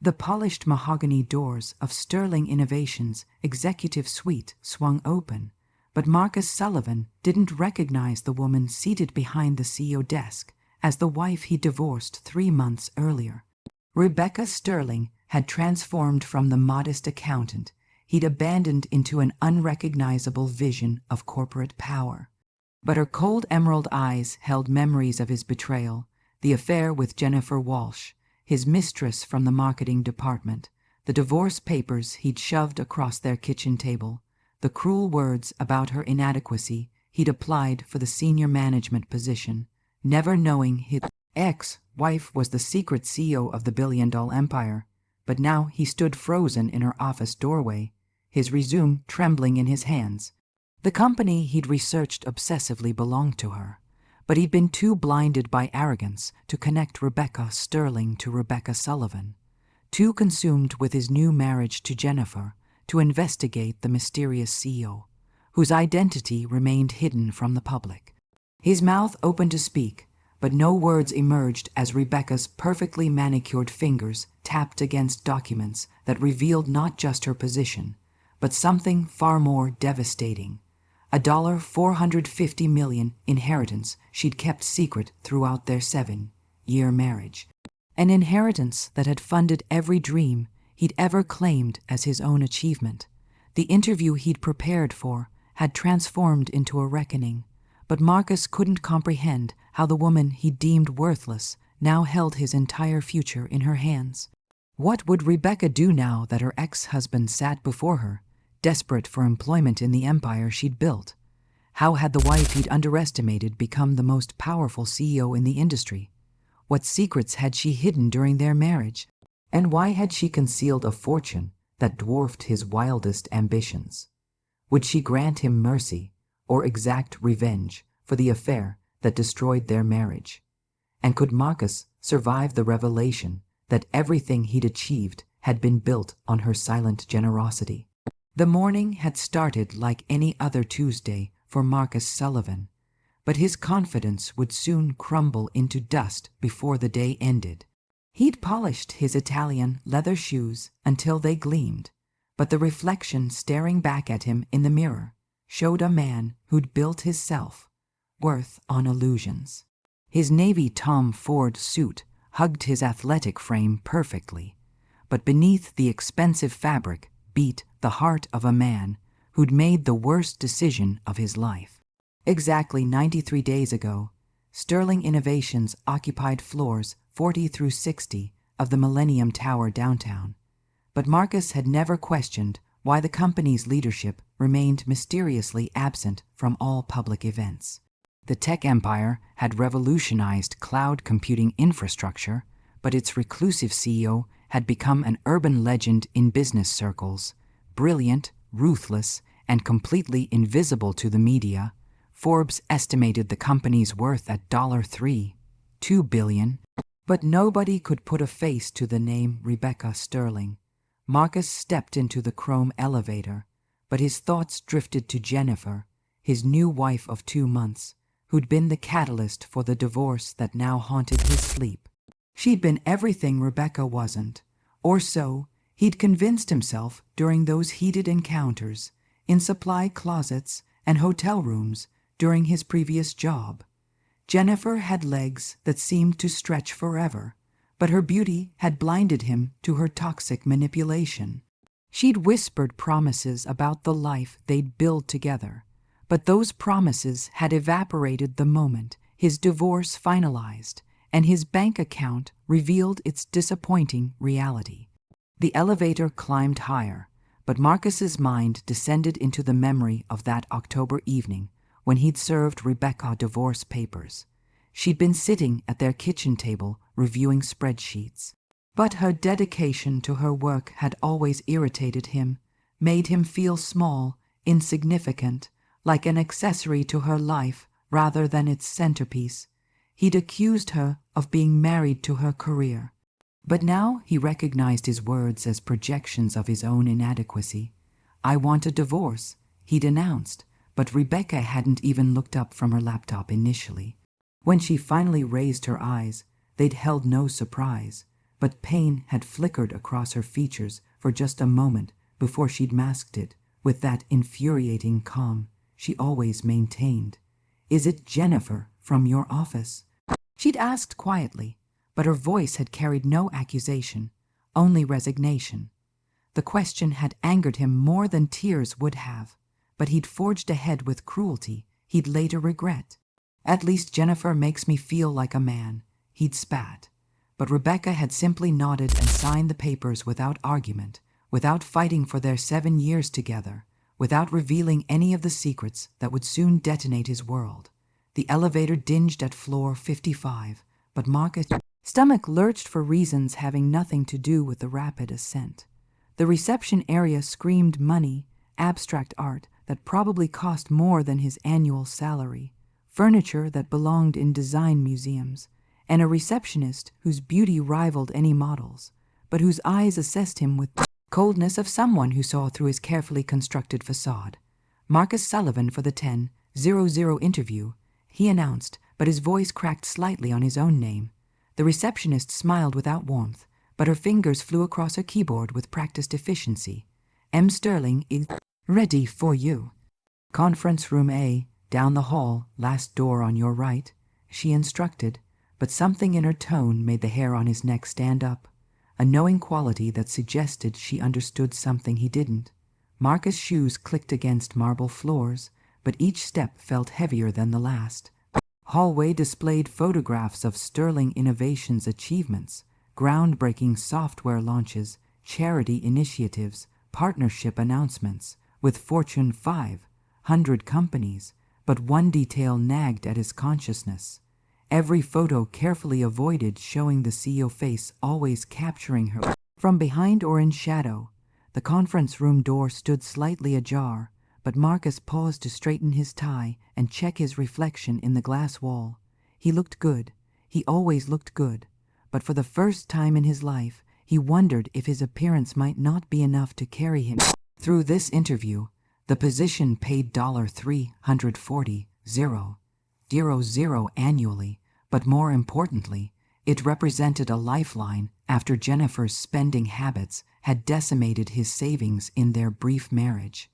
The polished mahogany doors of Sterling Innovations' executive suite swung open, but Marcus Sullivan didn't recognize the woman seated behind the CEO desk as the wife he divorced 3 months earlier. Rebecca Sterling had transformed from the modest accountant he'd abandoned into an unrecognizable vision of corporate power. But her cold emerald eyes held memories of his betrayal, the affair with Jennifer Walsh, his mistress from the marketing department, the divorce papers he'd shoved across their kitchen table, the cruel words about her inadequacy he'd applied for the senior management position, never knowing his ex-wife was the secret CEO of the billion-dollar empire. But now he stood frozen in her office doorway, his resume trembling in his hands. The company he'd researched obsessively belonged to her, but he'd been too blinded by arrogance to connect Rebecca Sterling to Rebecca Sullivan, too consumed with his new marriage to Jennifer to investigate the mysterious CEO, whose identity remained hidden from the public. His mouth opened to speak, but no words emerged as Rebecca's perfectly manicured fingers tapped against documents that revealed not just her position, but something far more devastating. A $450 million inheritance she'd kept secret throughout their 7-year marriage. An inheritance that had funded every dream he'd ever claimed as his own achievement. The interview he'd prepared for had transformed into a reckoning, but Marcus couldn't comprehend how the woman he deemed worthless now held his entire future in her hands. What would Rebecca do now that her ex-husband sat before her, desperate for employment in the empire she'd built? How had the wife he'd underestimated become the most powerful CEO in the industry? What secrets had she hidden during their marriage? And why had she concealed a fortune that dwarfed his wildest ambitions? Would she grant him mercy or exact revenge for the affair that destroyed their marriage? And could Marcus survive the revelation that everything he'd achieved had been built on her silent generosity? The morning had started like any other Tuesday for Marcus Sullivan, but his confidence would soon crumble into dust before the day ended. He'd polished his Italian leather shoes until they gleamed, but the reflection staring back at him in the mirror showed a man who'd built his self-worth on illusions. His navy Tom Ford suit hugged his athletic frame perfectly, but beneath the expensive fabric beat the heart of a man who'd made the worst decision of his life. Exactly 93 days ago, Sterling Innovations occupied floors 40 through 60 of the Millennium Tower downtown, but Marcus had never questioned why the company's leadership remained mysteriously absent from all public events. The tech empire had revolutionized cloud computing infrastructure, but its reclusive CEO had become an urban legend in business circles, brilliant, ruthless, and completely invisible to the media. Forbes estimated the company's worth at $2 billion, but nobody could put a face to the name Rebecca Sterling. Marcus stepped into the chrome elevator, but his thoughts drifted to Jennifer, his new wife of 2 months, who'd been the catalyst for the divorce that now haunted his sleep. She'd been everything Rebecca wasn't, or so he'd convinced himself during those heated encounters in supply closets and hotel rooms during his previous job. Jennifer had legs that seemed to stretch forever, but her beauty had blinded him to her toxic manipulation. She'd whispered promises about the life they'd build together, but those promises had evaporated the moment his divorce finalized and his bank account revealed its disappointing reality. The elevator climbed higher, but Marcus's mind descended into the memory of that October evening when he'd served Rebecca divorce papers. She'd been sitting at their kitchen table reviewing spreadsheets. But her dedication to her work had always irritated him, made him feel small, insignificant, like an accessory to her life rather than its centerpiece. He'd accused her of being married to her career. But now he recognized his words as projections of his own inadequacy. "I want a divorce," he'd announced, but Rebecca hadn't even looked up from her laptop initially. When she finally raised her eyes, they'd held no surprise. but pain had flickered across her features for just a moment before she'd masked it with that infuriating calm she always maintained. "Is it Jennifer from your office?" She'd asked quietly, but her voice had carried no accusation, only resignation. The question had angered him more than tears would have, but he'd forged ahead with cruelty he'd later regret. "At least Jennifer makes me feel like a man," he'd spat. But Rebecca had simply nodded and signed the papers without argument, without fighting for their 7 years together, without revealing any of the secrets that would soon detonate his world. The elevator dinged at floor 55, but Marcus' stomach lurched for reasons having nothing to do with the rapid ascent. The reception area screamed money, abstract art that probably cost more than his annual salary, furniture that belonged in design museums, and a receptionist whose beauty rivaled any model's, but whose eyes assessed him with the coldness of someone who saw through his carefully constructed facade. "Marcus Sullivan for the 10:00 interview," he announced, but his voice cracked slightly on his own name. The receptionist smiled without warmth, but her fingers flew across her keyboard with practiced efficiency. "M. Sterling is ready for you. Conference room A, down the hall, last door on your right," she instructed, but something in her tone made the hair on his neck stand up, a knowing quality that suggested she understood something he didn't. Marcus' shoes clicked against marble floors, but each step felt heavier than the last. Hallway displayed photographs of Sterling Innovations' achievements, groundbreaking software launches, charity initiatives, partnership announcements with Fortune 500 companies, but one detail nagged at his consciousness. Every photo carefully avoided showing the CEO face, always capturing her from behind or in shadow. The conference room door stood slightly ajar, but Marcus paused to straighten his tie and check his reflection in the glass wall. He looked good. He always looked good. But for the first time in his life, he wondered if his appearance might not be enough to carry him through this interview. The position paid $340,000 annually, but more importantly, it represented a lifeline after Jennifer's spending habits had decimated his savings in their brief marriage.